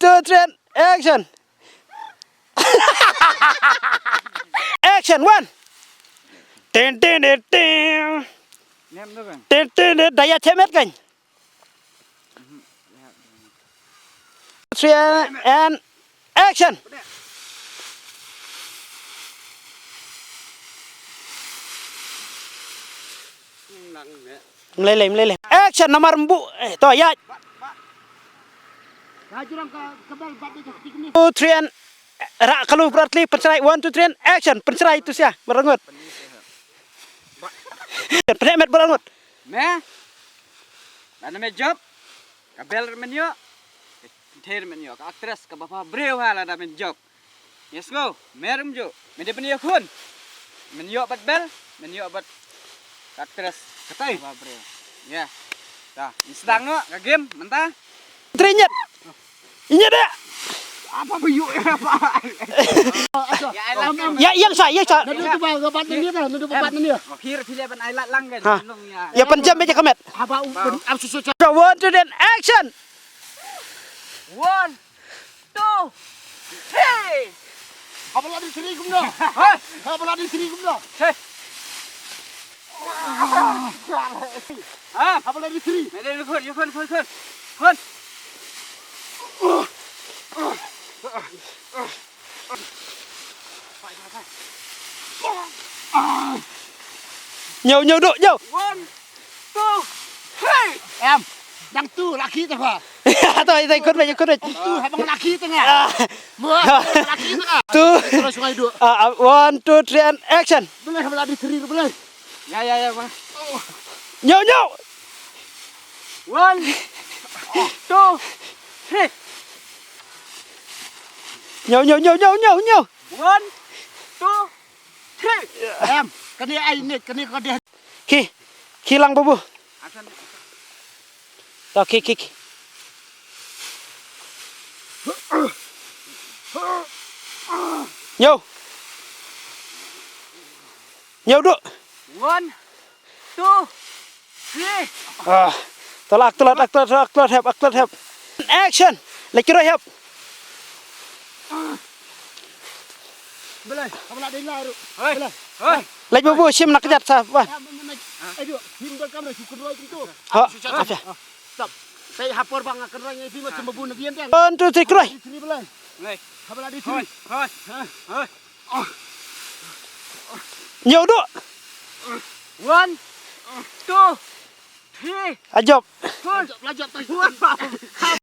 two, three, and action. Action one. Ten. Nem nữa kan. Ten. Daya cemet kan. Three and action. Meleleh. Action nomor embu. Toh ya. Two, three, and kalau berarti pencerai one, two, three, and action. Pencerai itu sih berengut. Penemet berengut. Meh. Mana me job? Kabel menyo. Ther menyo. Aktris ke bapa breu hala da men job. Yes go. Merum jo. Mede penyo kun. Menyo bat bel, menyo bat aktris. Katai. Bapa breu. Ya. Dah, sedang no ke game mentah. Trinyet. Inya dah. Apa buyuk apa? Ya, yang saya. Nanti tu bang, dapat ni kan, nanti dapat ni. Kira pilih ban ailat lang kan. Ya penjam aja kamet. Apa am susu. One, two, then action. 1 2 3. Apa lagi sini kumda? Apa lagi sini kumda? Apa lagi sini? Mede kun. Nhiều độ nhiều. 1 2 3. Em, đang tu laki tu apa? Thôi ikut aja. Tu abang laki tengah. Laki tengah. Two. Terus sungai dua. One, two, three, and action. Boleh apa lagi sini boleh? Ya, Bang. Nhiều. 1 2 3. Nhiều. 1 2 3. Em, kena air ni, kena dia. Hilang bubu. Akan Oke. Nhiều độ. 1 2 3. Tolak hep. Action. Lagi kira hep. Boleh, apa lagi lah tu? Hoi. Lagi bubu sim nak kejat sah. Wah. Ayo, film kamera syukur roy itu. Apa? Stop. Saya hapor bang akan roy ini film semua bunuh dia kan. One, two, three, kira. Sini boleh. Này, Apa lagi sini? hoi. Nhiều độ. 1 2 3. Ajop. Belajar